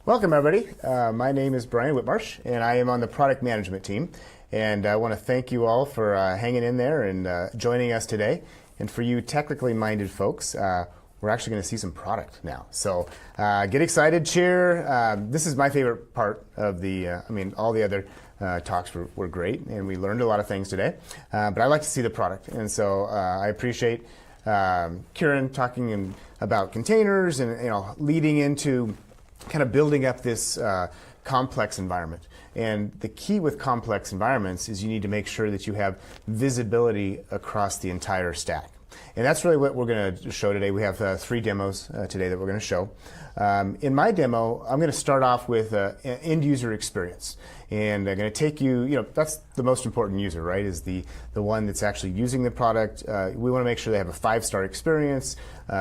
Welcome, everybody. My name is Brian Whitmarsh, and I am on the product management team. And I want to thank you all for hanging in there and joining us today. And for you technically minded folks, we're actually going to see some product now. So get excited, cheer. This is my favorite part of the, all the other talks were great, and we learned a lot of things today. But I like to see the product. And so I appreciate Kieran talking about containers and leading into kind of building up this complex environment. And the key with complex environments is you need to make sure that you have visibility across the entire stack. And that's really what we're going to show today. We have 3 demos today that we're going to show. In my demo, I'm going to start off with an end user experience. And I'm going to take you, that's the most important user, right? Is the one that's actually using the product. We want to make sure they have a 5-star experience,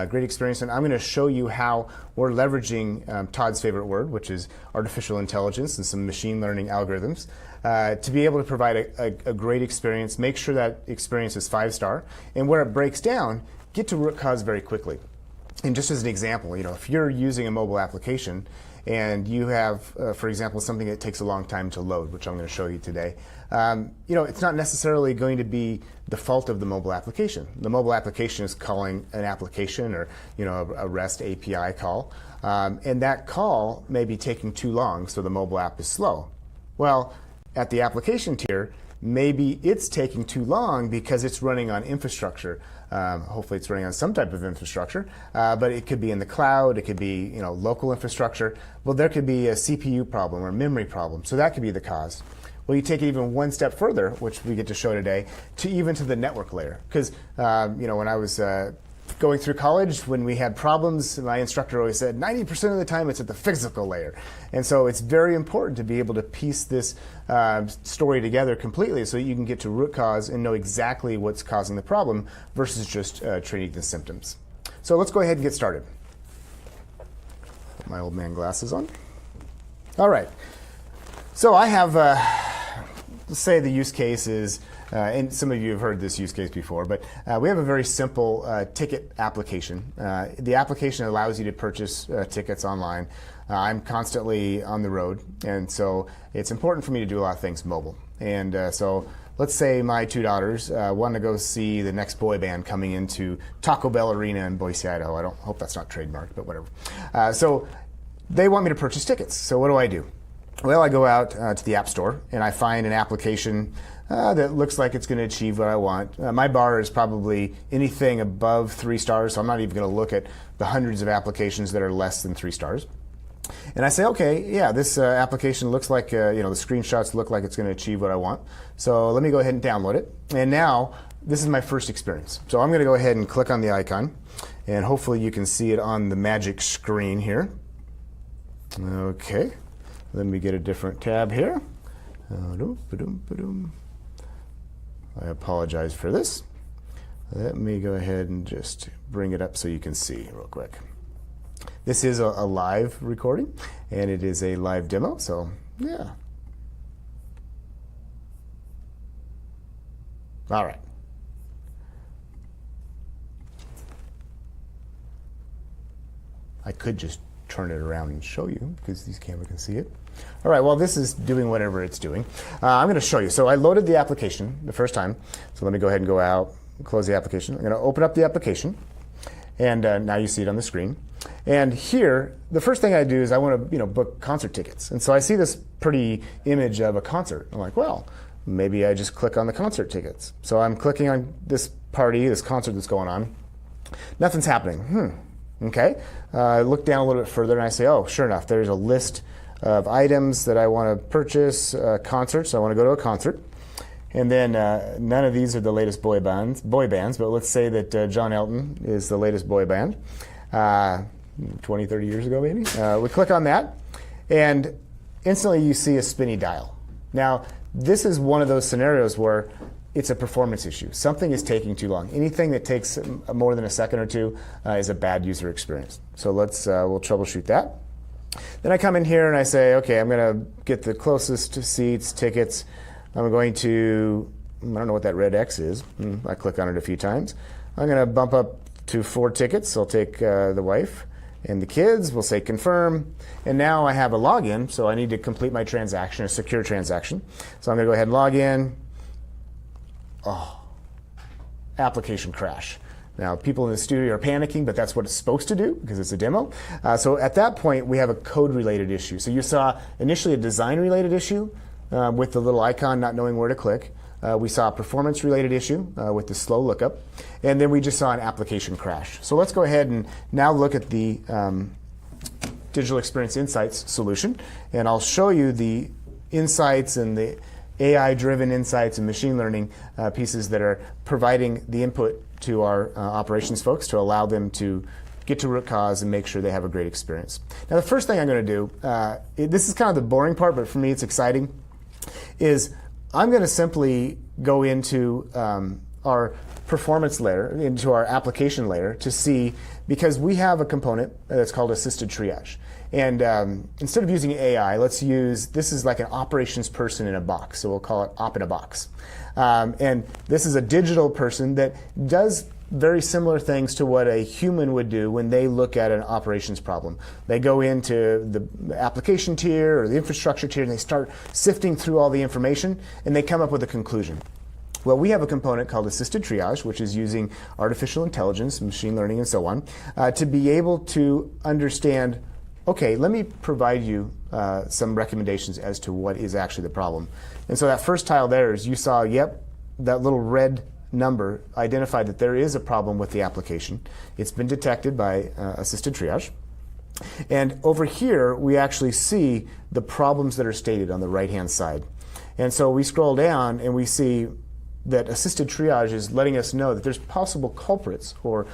great experience. And I'm going to show you how we're leveraging Todd's favorite word, which is artificial intelligence and some machine learning algorithms, to be able to provide a great experience, make sure that experience is 5-star. And where it breaks down, get to root cause very quickly. And just as an example, if you're using a mobile application and you have, for example, something that takes a long time to load, which I'm going to show you today, it's not necessarily going to be the fault of the mobile application. The mobile application is calling an application or a REST API call, and that call may be taking too long, so the mobile app is slow. Well, at the application tier, maybe it's taking too long because it's running on infrastructure. Hopefully it's running on some type of infrastructure, but it could be in the cloud, it could be local infrastructure. Well, there could be a CPU problem or a memory problem, so that could be the cause. Well, you take it even one step further, which we get to show today, to the network layer. Because when I was going through college, when we had problems, my instructor always said 90% of the time it's at the physical layer. And so it's very important to be able to piece this story together completely so you can get to root cause and know exactly what's causing the problem versus just treating the symptoms. So let's go ahead and get started. Put my old man glasses on. All right. So I have, let's say the use case is, and some of you have heard this use case before, but we have a very simple ticket application. The application allows you to purchase tickets online. I'm constantly on the road, and so it's important for me to do a lot of things mobile. And so let's say my 2 daughters want to go see the next boy band coming into Taco Bell Arena in Boise, Idaho. I hope that's not trademarked, but whatever. So they want me to purchase tickets. So what do? Well, I go out to the App Store and I find an application that looks like it's going to achieve what I want. My bar is probably anything above 3 stars, so I'm not even going to look at the hundreds of applications that are less than 3 stars. And I say, okay, yeah, this application looks like, the screenshots look like it's going to achieve what I want. So let me go ahead and download it. And now, this is my first experience. So I'm going to go ahead and click on the icon, and hopefully you can see it on the magic screen here. Okay. Let me get a different tab here. I apologize for this. Let me go ahead and just bring it up so you can see real quick. This is a live recording, and it is a live demo, so yeah. All right. I could just turn it around and show you because these camera can see it. All right, well, this is doing whatever it's doing. I'm going to show you. So I loaded the application the first time. So let me go ahead and go out, close the application. I'm going to open up the application, and now you see it on the screen. And here, the first thing I do is I want to book concert tickets. And so I see this pretty image of a concert. I'm like, well, maybe I just click on the concert tickets. So I'm clicking on this party, this concert that's going on. Nothing's happening. Okay. I look down a little bit further and I say, oh, sure enough, there's a list of items that I want to purchase, concerts. So I want to go to a concert. And then none of these are the latest boy bands, but let's say that John Elton is the latest boy band, 20, 30 years ago maybe. We click on that, and instantly you see a spinny dial. Now, this is one of those scenarios where it's a performance issue. Something is taking too long. Anything that takes more than a second or two is a bad user experience. So we'll troubleshoot that. Then I come in here and I say, okay, I'm going to get the closest seats, tickets. I'm going to, I don't know what that red X is. I click on it a few times. I'm going to bump up to 4 tickets. I'll take the wife. And the kids will say confirm. And now I have a login, so I need to complete my transaction, a secure transaction. So I'm going to go ahead and log in. Oh, application crash. Now, people in the studio are panicking, but that's what it's supposed to do because it's a demo. So at that point, we have a code-related issue. So you saw initially a design-related issue with the little icon not knowing where to click. We saw a performance-related issue with the slow lookup. And then we just saw an application crash. So let's go ahead and now look at the Digital Experience Insights solution. And I'll show you the insights and the AI-driven insights and machine learning pieces that are providing the input to our operations folks to allow them to get to root cause and make sure they have a great experience. Now, the first thing I'm going to do, this is kind of the boring part, but for me it's exciting, is I'm going to simply go into our performance layer, into our application layer to see, because we have a component that's called assisted triage. And instead of using AI, let's use, this is like an operations person in a box, so we'll call it op in a box. And this is a digital person that does very similar things to what a human would do when they look at an operations problem. They go into the application tier or the infrastructure tier and they start sifting through all the information and they come up with a conclusion. Well, we have a component called assisted triage, which is using artificial intelligence, machine learning, and so on, to be able to understand, okay, let me provide you some recommendations as to what is actually the problem. And so that first tile there is you saw, yep, that little red number identified that there is a problem with the application. It's been detected by assisted triage. And over here, we actually see the problems that are stated on the right-hand side. And so we scroll down and we see that assisted triage is letting us know that there's possible culprits or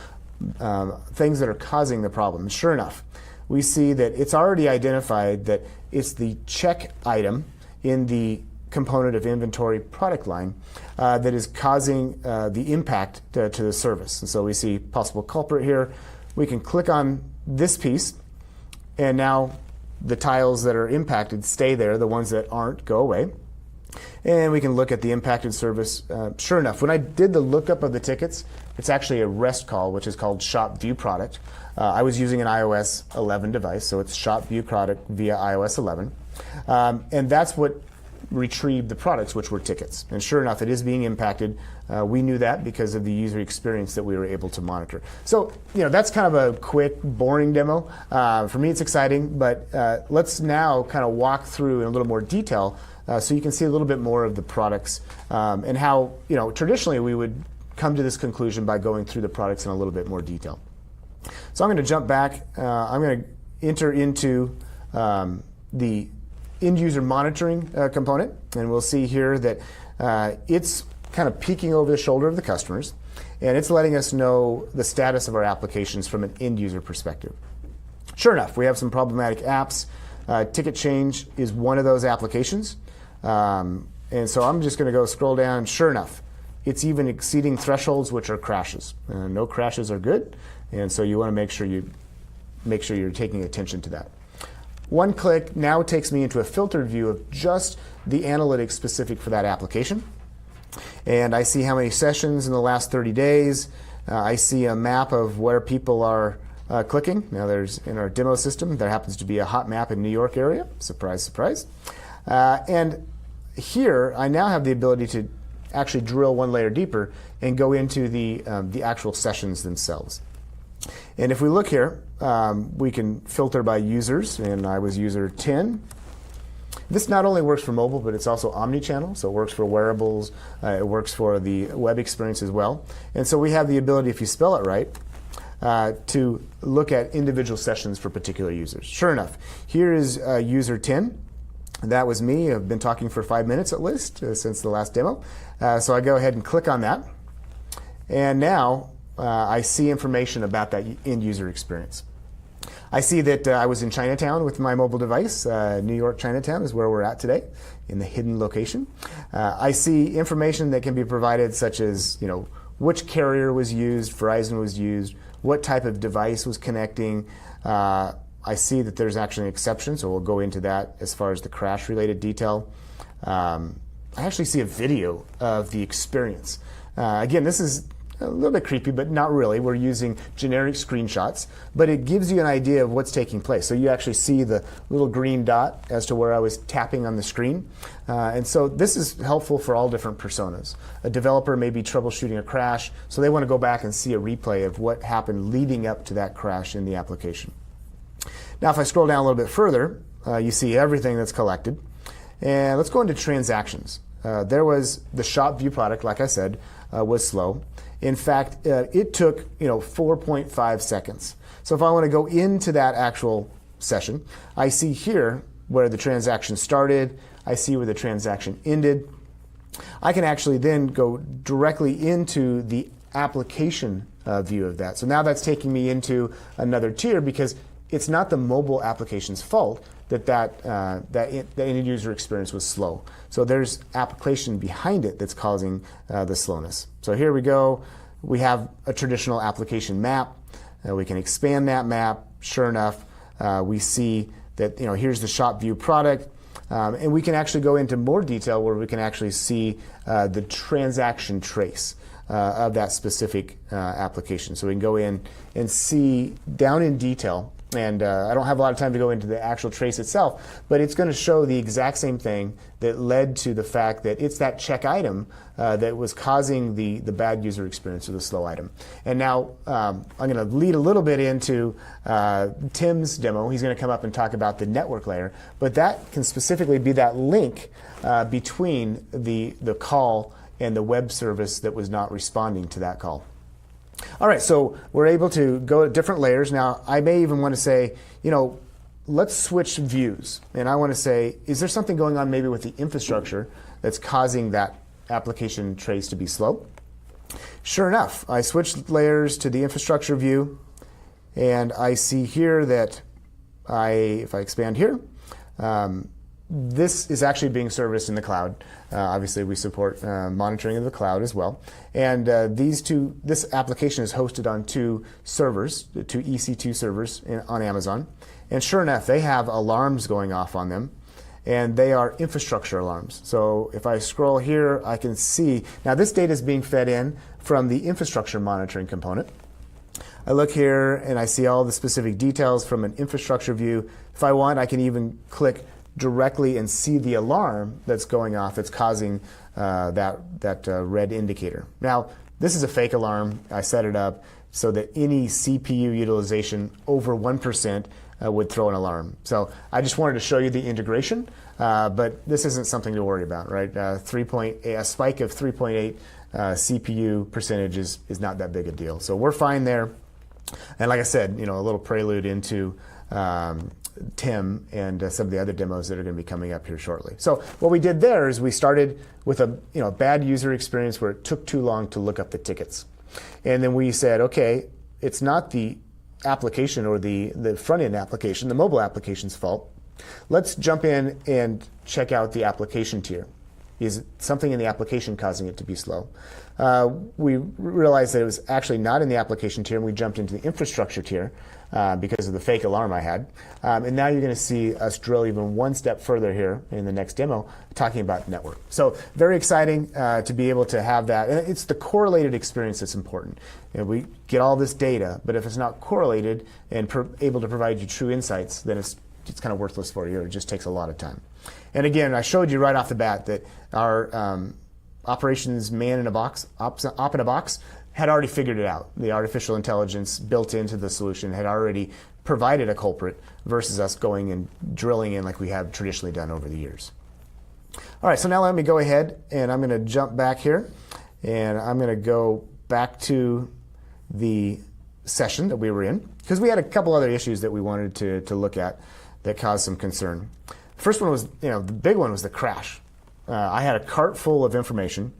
things that are causing the problem. And sure enough, we see that it's already identified that it's the check item in the component of inventory product line that is causing the impact to the service. And so we see possible culprit here. We can click on this piece, and now the tiles that are impacted stay there. The ones that aren't go away. And we can look at the impacted service. Sure enough, when I did the lookup of the tickets, it's actually a REST call, which is called shop view product. I was using an iOS 11 device, so it's shop view product via iOS 11. And that's what retrieved the products, which were tickets. And sure enough, it is being impacted. We knew that because of the user experience that we were able to monitor. So, that's kind of a quick, boring demo. For me, it's exciting, but let's now kind of walk through in a little more detail so you can see a little bit more of the products and how, traditionally we would come to this conclusion by going through the products in a little bit more detail. So I'm going to jump back. I'm going to enter into the end user monitoring component, and we'll see here that it's kind of peeking over the shoulder of the customers, and it's letting us know the status of our applications from an end user perspective. Sure enough, we have some problematic apps. Ticket change is one of those applications. And so I'm just going to go scroll down. Sure enough, it's even exceeding thresholds, which are crashes. No crashes are good, and so you want to make sure you're taking attention to that. One click now takes me into a filtered view of just the analytics specific for that application. And I see how many sessions in the last 30 days. I see a map of where people are clicking. Now there's, in our demo system, there happens to be a hot map in New York area. Surprise, surprise. And here, I now have the ability to actually drill one layer deeper and go into the actual sessions themselves. And if we look here, we can filter by users, and I was user 10. This not only works for mobile, but it's also omni-channel, so it works for wearables, it works for the web experience as well. And so we have the ability, if you spell it right, to look at individual sessions for particular users. Sure enough, here is user 10. That was me. I've been talking for 5 minutes at least since the last demo. So I go ahead and click on that. And now I see information about that end user experience. I see that I was in Chinatown with my mobile device. New York Chinatown is where we're at today, in the hidden location. I see information that can be provided, such as which carrier was used, Verizon was used, what type of device was connecting. I see that there's actually an exception, so we'll go into that as far as the crash-related detail. I actually see a video of the experience. Again, this is a little bit creepy, but not really. We're using generic screenshots, but it gives you an idea of what's taking place. So you actually see the little green dot as to where I was tapping on the screen. And so this is helpful for all different personas. A developer may be troubleshooting a crash, so they want to go back and see a replay of what happened leading up to that crash in the application. Now, if I scroll down a little bit further, you see everything that's collected. And let's go into transactions. There was the shop view product, like I said, was slow. In fact, it took 4.5 seconds. So if I want to go into that actual session, I see here where the transaction started. I see where the transaction ended. I can actually then go directly into the application view of that. So now that's taking me into another tier because it's not the mobile application's fault that end user experience was slow. So there's application behind it that's causing the slowness. So here we go. We have a traditional application map. We can expand that map. Sure enough, we see that here's the shop view product. And we can actually go into more detail where we can actually see the transaction trace of that specific application. So we can go in and see down in detail. And I don't have a lot of time to go into the actual trace itself, but it's going to show the exact same thing that led to the fact that it's that check item that was causing the bad user experience or the slow item. And now I'm going to lead a little bit into Tim's demo. He's going to come up and talk about the network layer, but that can specifically be that link between the call and the web service that was not responding to that call. All right, so we're able to go to different layers. Now, I may even want to say, let's switch views. And I want to say, is there something going on maybe with the infrastructure that's causing that application trace to be slow? Sure enough, I switched layers to the infrastructure view, and I see here that if I expand here, this is actually being serviced in the cloud. Obviously, we support monitoring of the cloud as well. And this application is hosted on two servers, two EC2 servers on Amazon. And sure enough, they have alarms going off on them. And they are infrastructure alarms. So if I scroll here, I can see, now this data is being fed in from the infrastructure monitoring component. I look here and I see all the specific details from an infrastructure view. If I want, I can even click directly and see the alarm that's going off that's causing that red indicator. Now, this is a fake alarm. I set it up so that any CPU utilization over 1% would throw an alarm. So I just wanted to show you the integration, but this isn't something to worry about, right? A spike of 3.8 CPU percentage is not that big a deal. So we're fine there. And like I said, a little prelude into Tim and some of the other demos that are going to be coming up here shortly. So what we did there is we started with a bad user experience where it took too long to look up the tickets. And then we said, okay, it's not the application or the front-end application, the mobile application's fault. Let's jump in and check out the application tier. Is something in the application causing it to be slow? We realized that it was actually not in the application tier, and we jumped into the infrastructure tier because of the fake alarm I had. And now you're going to see us drill even one step further here in the next demo, talking about network. So very exciting to be able to have that. And it's the correlated experience that's important. We get all this data, but if it's not correlated and able to provide you true insights, then it's kind of worthless for you, or it just takes a lot of time. And again, I showed you right off the bat that our operations man in a box, op in a box, had already figured it out. The artificial intelligence built into the solution had already provided a culprit versus us going and drilling in like we have traditionally done over the years. All right, so now let me go ahead and I'm going to jump back here, and I'm going to go back to the session that we were in, because we had a couple other issues that we wanted to look at that caused some concern. First one was, the big one was the crash. I had a cart full of information,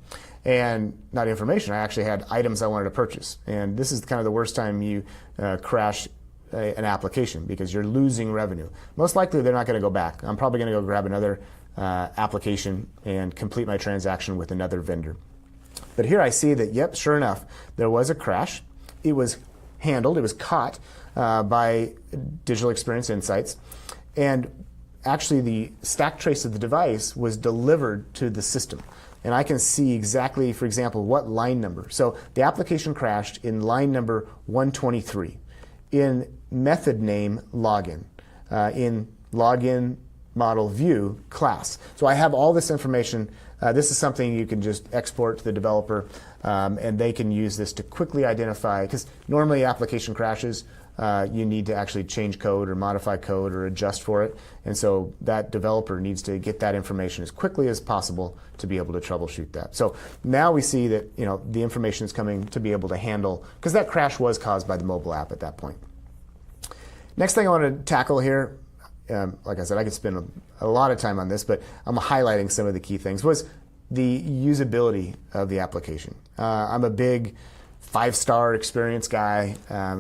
and not information, I actually had items I wanted to purchase. And this is kind of the worst time you crash an application, because you're losing revenue. Most likely they're not going to go back. I'm probably going to go grab another application and complete my transaction with another vendor. But here I see that, yep, sure enough, there was a crash. It was handled, it was caught by Digital Experience Insights. And actually the stack trace of the device was delivered to the system. and I can see exactly, for example, what line number. So the application crashed in line number 123, in method name login, in login model view class. So I have all this information. This is something you can just export to the developer, and they can use this to quickly identify, because normally application crashes, you need to actually change code or modify code or adjust for it. And so that developer needs to get that information as quickly as possible to be able to troubleshoot that. So now we see that the information is coming to be able to handle, because that crash was caused by the mobile app at that point. Next thing I want to tackle here, like I said, I could spend a lot of time on this, but I'm highlighting some of the key things, was the usability of the application. I'm a big 5-star experience guy.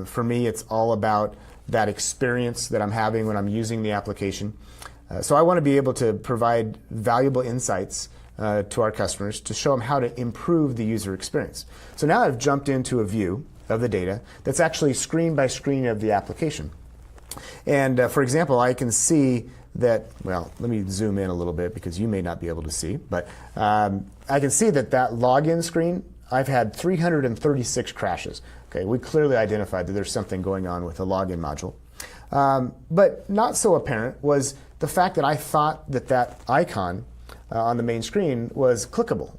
For me, it's all about that experience that I'm having when I'm using the application. So I want to be able to provide valuable insights to our customers to show them how to improve the user experience. So now I've jumped into a view of the data that's actually screen by screen of the application. And for example, I can see that, well, let me zoom in a little bit because you may not be able to see, but I can see that login screen, I've had 336 crashes. Okay, we clearly identified that there's something going on with the login module. But not so apparent was the fact that I thought that icon on the main screen was clickable.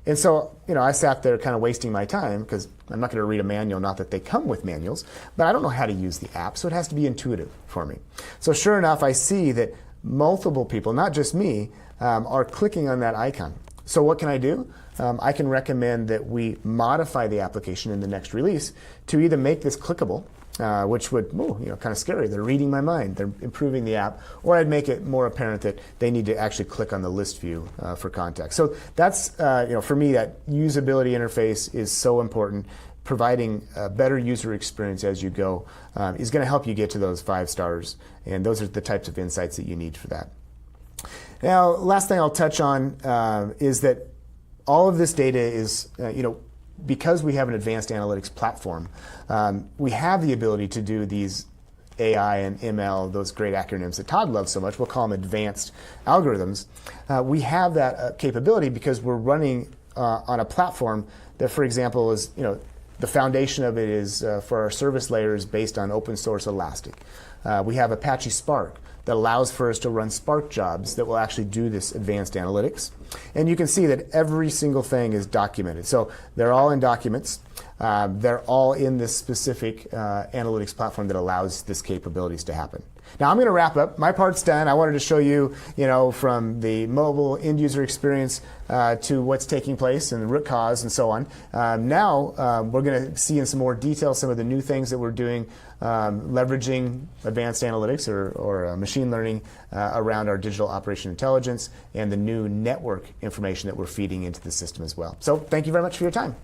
And so, I sat there kind of wasting my time because I'm not going to read a manual, not that they come with manuals, but I don't know how to use the app, so it has to be intuitive for me. So sure enough, I see that multiple people, not just me, are clicking on that icon. So what can I do? I can recommend that we modify the application in the next release to either make this clickable, which would, kind of scary. They're reading my mind. They're improving the app. Or I'd make it more apparent that they need to actually click on the list view for context. So that's, for me, that usability interface is so important. Providing a better user experience as you go is going to help you get to those 5 stars. And those are the types of insights that you need for that. Now, last thing I'll touch on is that all of this data is, because we have an advanced analytics platform, we have the ability to do these AI and ML, those great acronyms that Todd loves so much. We'll call them advanced algorithms. We have that capability because we're running on a platform that, for example, is, the foundation of it is for our service layers based on open source Elastic. We have Apache Spark that allows for us to run Spark jobs that will actually do this advanced analytics. And you can see that every single thing is documented. So they're all in documents. They're all in this specific analytics platform that allows this capabilities to happen. Now I'm going to wrap up. My part's done. I wanted to show you, from the mobile end user experience to what's taking place and the root cause and so on. Now we're going to see in some more detail some of the new things that we're doing, leveraging advanced analytics or machine learning around our digital operation intelligence and the new network information that we're feeding into the system as well. So thank you very much for your time.